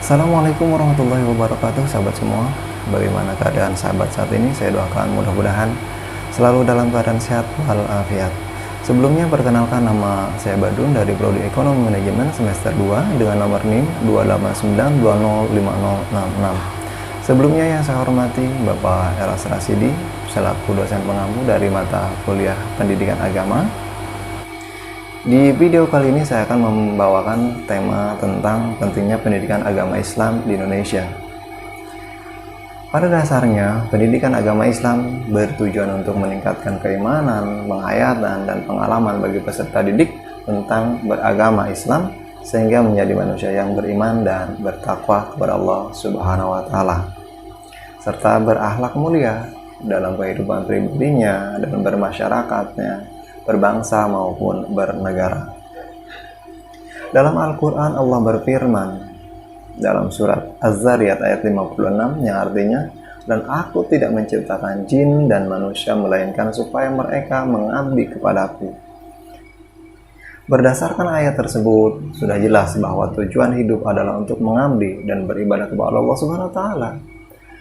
Assalamualaikum warahmatullahi wabarakatuh, sahabat semua. Bagaimana keadaan sahabat saat ini? Saya doakan mudah-mudahan selalu dalam keadaan sehat walafiat. Sebelumnya perkenalkan, nama saya Badun dari Prodi Ekonomi Manajemen semester 2 dengan nomor NIM 289205066. Sebelumnya yang saya hormati Bapak Eras Rasidi selaku dosen pengampu dari mata kuliah Pendidikan Agama. Di video kali ini saya akan membawakan tema tentang pentingnya pendidikan agama Islam di Indonesia. Pada dasarnya, pendidikan agama Islam bertujuan untuk meningkatkan keimanan, penghayatan, dan pengalaman bagi peserta didik tentang beragama Islam sehingga menjadi manusia yang beriman dan bertakwa kepada Allah Subhanahu wa Ta'ala, serta berakhlak mulia dalam kehidupan pribadinya dan bermasyarakatnya, berbangsa maupun bernegara. Dalam Al-Quran Allah berfirman dalam surat Az-Zariyat ayat 56 yang artinya, "Dan aku tidak menciptakan jin dan manusia melainkan supaya mereka mengabdi kepadaku." Berdasarkan ayat tersebut sudah jelas bahwa tujuan hidup adalah untuk mengabdi dan beribadah kepada Allah Subhanahu wa Ta'ala.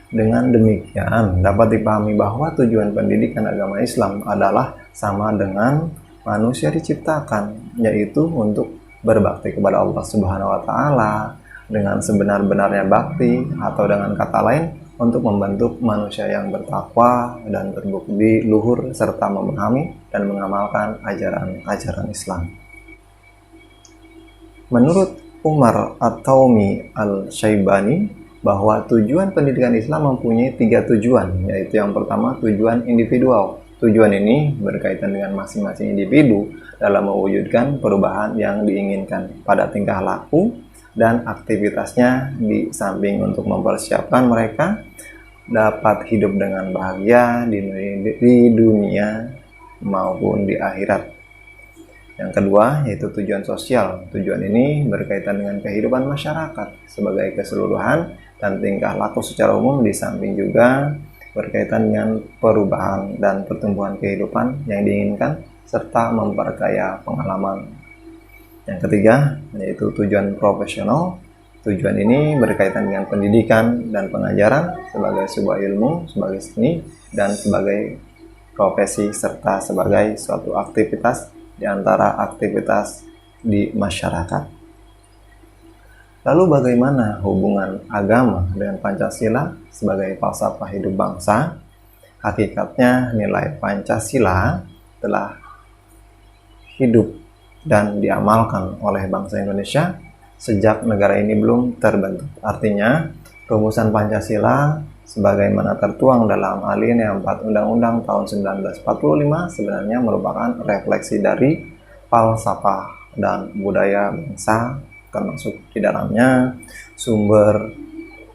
Dengan demikian, dapat dipahami bahwa tujuan pendidikan agama Islam adalah sama dengan manusia diciptakan, yaitu untuk berbakti kepada Allah Subhanahu wa Ta'ala dengan sebenar-benarnya bakti, atau dengan kata lain, untuk membentuk manusia yang bertakwa dan berbudi luhur serta memahami dan mengamalkan ajaran-ajaran Islam. Menurut Umar At-Taumi Al-Syaibani, bahwa tujuan pendidikan Islam mempunyai 3 tujuan, yaitu yang pertama tujuan individual. Tujuan ini berkaitan dengan masing-masing individu dalam mewujudkan perubahan yang diinginkan pada tingkah laku dan aktivitasnya, di samping untuk mempersiapkan mereka dapat hidup dengan bahagia di dunia maupun di akhirat. Yang kedua yaitu tujuan sosial. Tujuan ini berkaitan dengan kehidupan masyarakat sebagai keseluruhan dan tingkah laku secara umum, di samping juga berkaitan dengan perubahan dan pertumbuhan kehidupan yang diinginkan serta memperkaya pengalaman. Yang ketiga yaitu tujuan profesional. Tujuan ini berkaitan dengan pendidikan dan pengajaran sebagai sebuah ilmu, sebagai seni, dan sebagai profesi serta sebagai suatu aktivitas di antara aktivitas di masyarakat. Lalu bagaimana hubungan agama dengan Pancasila sebagai falsafah hidup bangsa? Hakikatnya nilai Pancasila telah hidup dan diamalkan oleh bangsa Indonesia sejak negara ini belum terbentuk. Artinya, rumusan Pancasila sebagaimana tertuang dalam alinea 4 Undang-Undang tahun 1945 sebenarnya merupakan refleksi dari falsafah dan budaya bangsa, termasuk di dalamnya sumber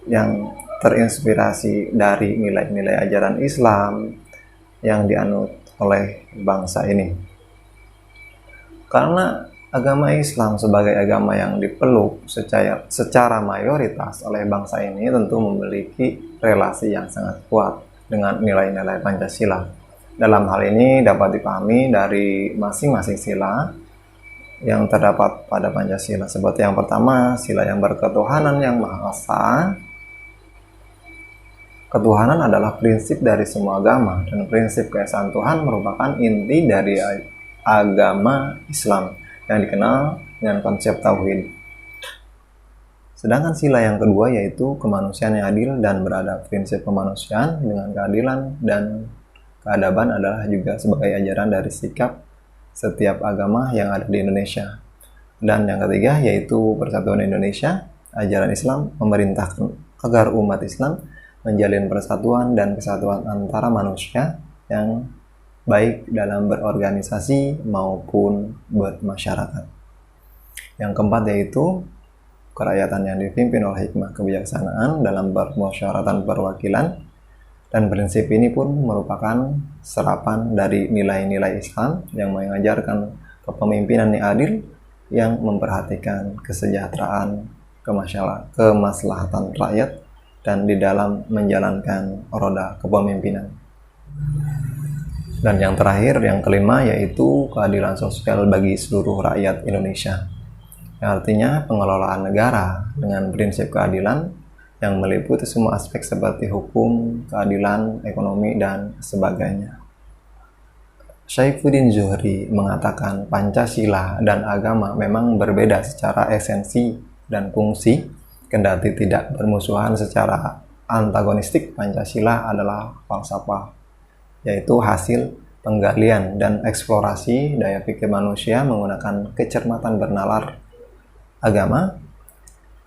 yang terinspirasi dari nilai-nilai ajaran Islam yang dianut oleh bangsa ini. Karena agama Islam sebagai agama yang dipeluk secara mayoritas oleh bangsa ini tentu memiliki relasi yang sangat kuat dengan nilai-nilai Pancasila. Dalam hal ini dapat dipahami dari masing-masing sila yang terdapat pada Pancasila. Seperti yang pertama, sila yang berketuhanan yang Maha Esa. Ketuhanan adalah prinsip dari semua agama, dan prinsip keesaan Tuhan merupakan inti dari agama Islam yang dikenal dengan konsep tauhid. Sedangkan sila yang kedua yaitu kemanusiaan yang adil dan beradab. Prinsip kemanusiaan dengan keadilan dan keadaban adalah juga sebagai ajaran dari sikap setiap agama yang ada di Indonesia. Dan yang ketiga yaitu persatuan Indonesia. Ajaran Islam memerintahkan agar umat Islam menjalin persatuan dan kesatuan antara manusia yang baik dalam berorganisasi maupun bermasyarakat. Yang keempat yaitu kerakyatan yang dipimpin oleh hikmah kebijaksanaan dalam permusyawaratan perwakilan, dan prinsip ini pun merupakan serapan dari nilai-nilai Islam yang mengajarkan kepemimpinan yang adil yang memperhatikan kesejahteraan, kemaslahatan rakyat, dan di dalam menjalankan roda kepemimpinan. Dan yang terakhir, yang kelima, yaitu keadilan sosial bagi seluruh rakyat Indonesia. yang artinya pengelolaan negara dengan prinsip keadilan yang meliputi semua aspek seperti hukum, keadilan, ekonomi, dan sebagainya. Saifuddin Zuhri mengatakan Pancasila dan agama memang berbeda secara esensi dan fungsi, kendati tidak bermusuhan secara antagonistik. Pancasila adalah falsafah, yaitu hasil penggalian dan eksplorasi daya pikir manusia menggunakan kecermatan bernalar. Agama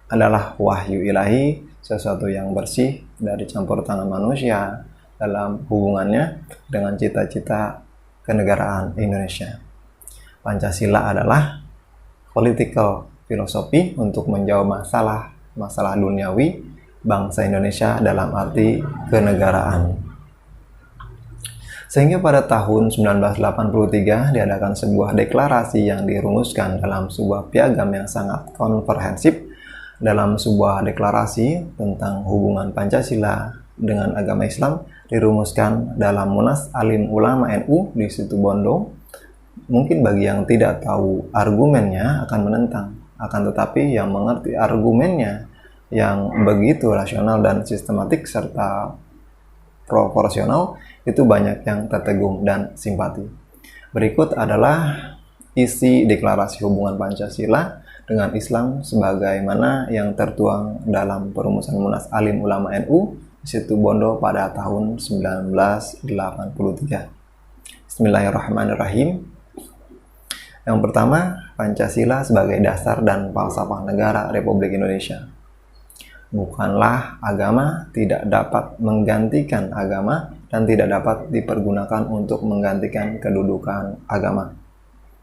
adalah wahyu ilahi, sesuatu yang bersih dari campur tangan manusia dalam hubungannya dengan cita-cita kenegaraan Indonesia. Pancasila adalah political filosofi untuk menjawab masalah duniawi bangsa Indonesia dalam arti kenegaraan. Sehingga pada tahun 1983 diadakan sebuah deklarasi yang dirumuskan dalam sebuah piagam yang sangat komprehensif. Dalam sebuah deklarasi tentang hubungan Pancasila dengan agama Islam dirumuskan dalam Munas Alim Ulama NU di Situbondo. Mungkin bagi yang tidak tahu argumennya akan menentang, akan tetapi yang mengerti argumennya yang begitu rasional dan sistematik serta proporsional itu banyak yang tertegum dan simpati. Berikut adalah isi deklarasi hubungan Pancasila dengan Islam sebagaimana yang tertuang dalam perumusan Munas Alim Ulama NU Situbondo pada tahun 1983. Bismillahirrahmanirrahim. Yang pertama, Pancasila sebagai dasar dan falsafah negara Republik Indonesia. Bukanlah agama, tidak dapat menggantikan agama dan tidak dapat dipergunakan untuk menggantikan kedudukan agama.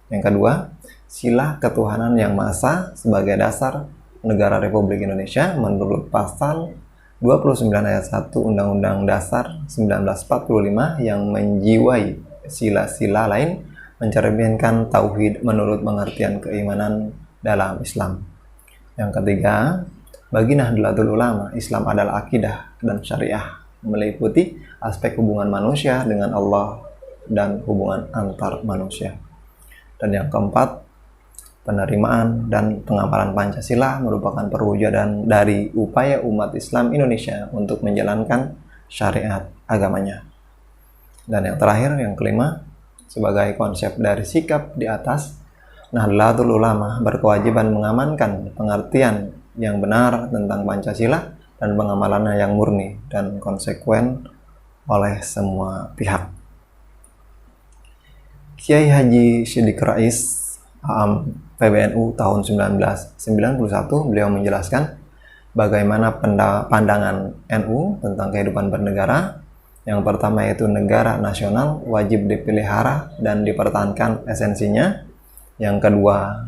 Yang kedua, sila ketuhanan yang Maha Esa sebagai dasar negara Republik Indonesia menurut pasal 29 ayat 1 Undang-Undang Dasar 1945 yang menjiwai sila-sila lain mencerminkan tauhid menurut pengertian keimanan dalam Islam. Yang ketiga, bagi Nahdlatul Ulama, Islam adalah akidah dan syariah, meliputi aspek hubungan manusia dengan Allah dan hubungan antar manusia. Dan yang keempat, penerimaan dan pengamalan Pancasila merupakan perwujudan dari upaya umat Islam Indonesia untuk menjalankan syariat agamanya. Dan yang terakhir, yang kelima, sebagai konsep dari sikap di atas, Nahdlatul Ulama berkewajiban mengamankan pengertian yang benar tentang Pancasila dan pengamalannya yang murni dan konsekuen oleh semua pihak. Kiai Haji Siddiq Rais AM PBNU tahun 1991 beliau menjelaskan bagaimana pandangan NU tentang kehidupan bernegara. Yang pertama yaitu negara nasional wajib dipelihara dan dipertahankan esensinya. Yang kedua,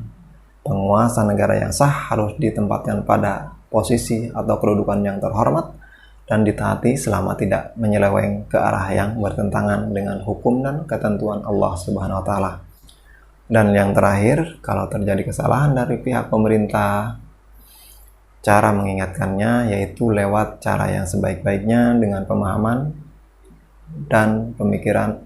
penguasa negara yang sah harus ditempatkan pada posisi atau kedudukan yang terhormat dan ditaati selama tidak menyeleweng ke arah yang bertentangan dengan hukum dan ketentuan Allah Subhanahu wa taala. Dan yang terakhir, kalau terjadi kesalahan dari pihak pemerintah, cara mengingatkannya yaitu lewat cara yang sebaik-baiknya dengan pemahaman dan pemikiran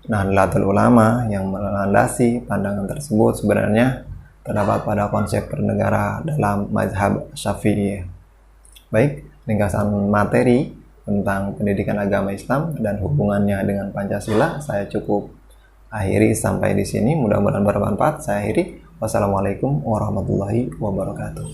Nahdlatul Ulama yang melandasi pandangan tersebut sebenarnya terdapat pada konsep bernegara dalam mazhab Syafi'i. Baik, ringkasan materi tentang pendidikan agama Islam dan hubungannya dengan Pancasila saya cukup akhiri sampai di sini. Mudah-mudahan bermanfaat. Saya akhiri. Wassalamualaikum warahmatullahi wabarakatuh.